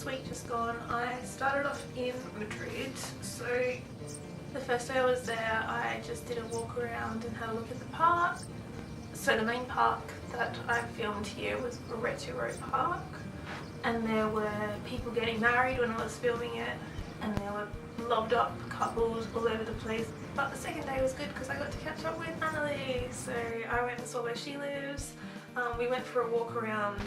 this week just gone, I started off in Madrid. So the first day I was there, I just did a walk around and had a look at the park. So the main park that I filmed here was Retiro Park, and there were people getting married when I was filming it, and there were loved up couples all over the place. But the second day was good because I got to catch up with Annalie. So I went and saw where she lives. We went for a walk around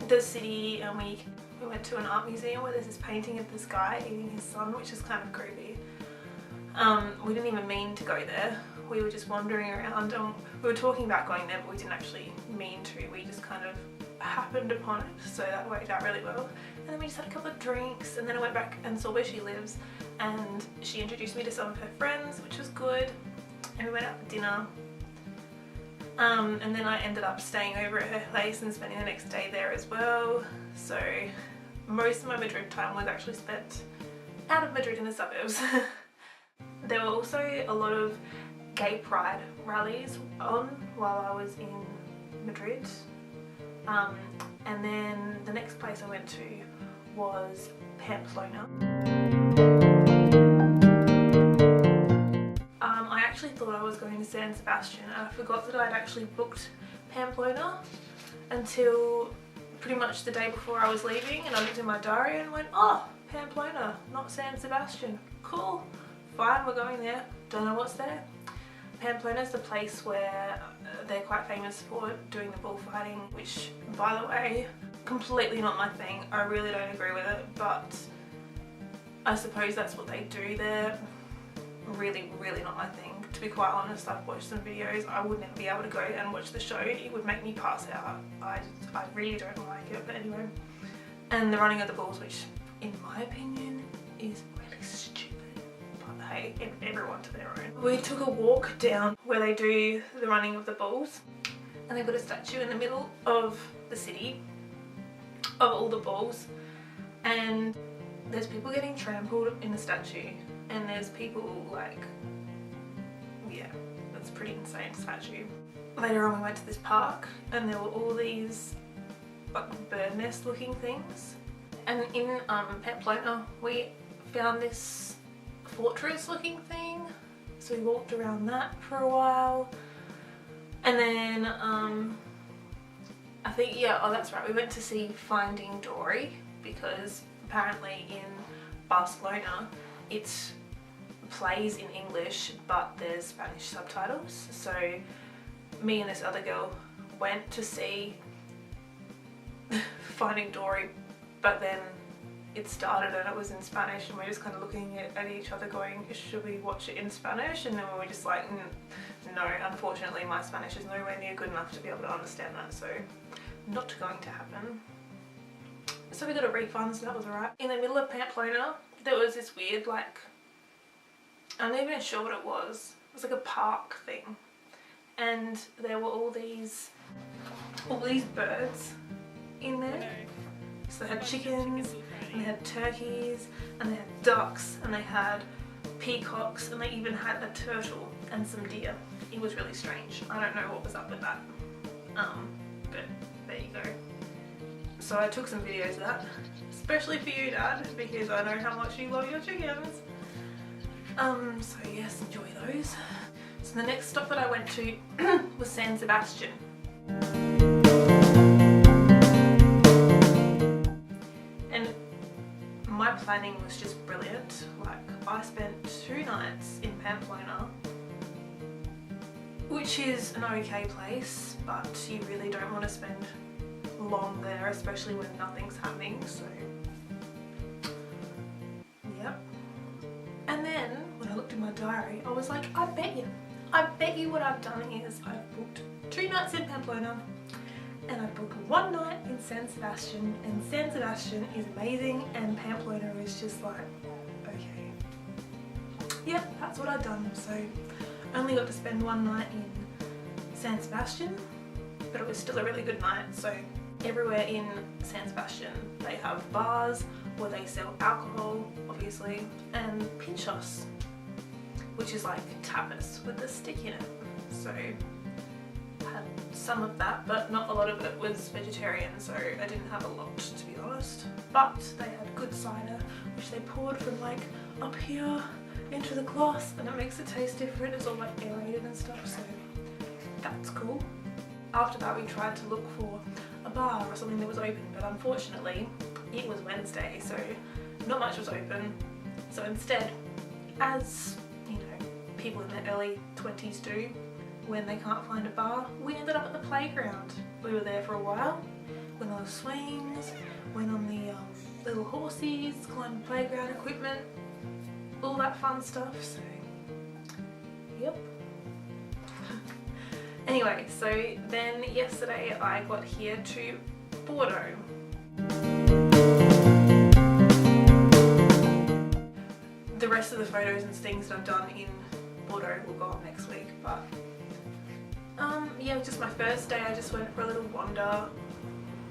the city, and we went to an art museum where there's this painting of this guy eating his son, which is kind of creepy. We didn't even mean to go there. We were just wandering around, and we were talking about going there, but we didn't actually mean to. We just kind of happened upon it, so that worked out really well. And then we just had a couple of drinks, and then I went back and saw where she lives, and she introduced me to some of her friends, which was good, and we went out for dinner. And then I ended up staying over at her place and spending the next day there as well. So most of my Madrid time was actually spent out of Madrid in the suburbs. There were also a lot of gay pride rallies on while I was in Madrid. And then the next place I went to was Pamplona. I actually thought I was going to San Sebastian, and I forgot that I'd actually booked Pamplona until pretty much the day before I was leaving, and I looked in my diary and went, oh, Pamplona, not San Sebastian. Cool, fine, we're going there. Don't know what's there. Pamplona is the place where they're quite famous for doing the bullfighting, which, by the way, completely not my thing. I really don't agree with it, but I suppose that's what they do there. Really, really not my thing. To be quite honest, I've watched some videos. I would never be able to go and watch the show. It would make me pass out. I really don't like it, but anyway. And the running of the bulls, which, in my opinion, is really stupid. But hey, everyone to their own. We took a walk down where they do the running of the bulls, and they've got a statue in the middle of the city of all the bulls, and there's people getting trampled in the statue, and there's people like, yeah, that's a pretty insane statue. Later on we went to this park, and there were all these like bird nest looking things, and in Pamplona we found this fortress looking thing, so we walked around that for a while, and then I think, yeah, oh that's right, we went to see Finding Dory, because apparently in Barcelona it plays in English but there's Spanish subtitles. So me and this other girl went to see Finding Dory, but then it started and it was in Spanish, and we're just kind of looking at each other going, should we watch it in Spanish? And then we were just like, no, unfortunately my Spanish is nowhere near good enough to be able to understand that, so not going to happen. So we got a refund, so that was alright. In the middle of Pamplona there was this weird, like, I'm not even sure what it was. It was like a park thing, and there were all these birds in there. So they had chickens, and they had turkeys, and they had ducks, and they had peacocks, and they even had a turtle and some deer. It was really strange. I don't know what was up with that, but there you go. So I took some videos of that, especially for you, Dad, because I know how much you love your chickens. So yes, enjoy those. So the next stop that I went to was San Sebastian. And my planning was just brilliant. Like, I spent 2 nights in Pamplona, which is an okay place, but you really don't want to spend long there, especially when nothing's happening, so yep. And then when I looked in my diary, I was like, I bet you what I've done is I've booked 2 nights in Pamplona, and I booked 1 night in San Sebastian, and San Sebastian is amazing and Pamplona is just like, okay, yep, that's what I've done. So I only got to spend 1 night in San Sebastian, but it was still a really good night. So everywhere in San Sebastian they have bars where they sell alcohol, obviously, and pinchos, which is like tapas with a stick in it. So I had some of that, but not a lot of it was vegetarian, so I didn't have a lot, to be honest. But they had good cider, which they poured from like up here into the glass, and it makes it taste different. It's all like aerated and stuff, so that's cool. After that we tried to look for a bar or something that was open, but unfortunately it was Wednesday, so not much was open. So instead, as you know, people in their early 20s do when they can't find a bar, we ended up at the playground. We were there for a while, went on the swings, went on the little horses, climbed playground equipment, all that fun stuff, so yep. Anyway, so then yesterday I got here to Bordeaux. The rest of the photos and things that I've done in Bordeaux will go up next week, but yeah, it was just my first day. I just went for a little wander.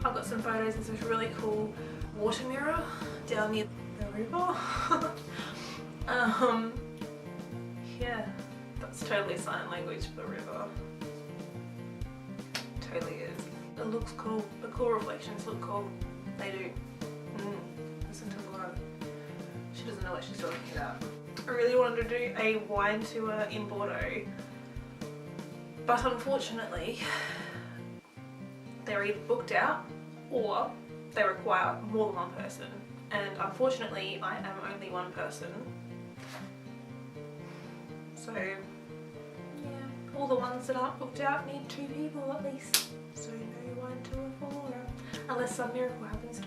I've got some photos. There's this really cool water mirror down near the river. Yeah, that's totally sign language for the river. Totally is. It looks cool. The cool reflections look cool. They do. Listen to Laura. She doesn't know what she's talking about. I really wanted to do a wine tour in Bordeaux, but unfortunately they're either booked out or they require more than one person, and unfortunately I am only one person. So yeah, all the ones that aren't booked out need 2 people at least, so no wine tour for Laura, unless some miracle happens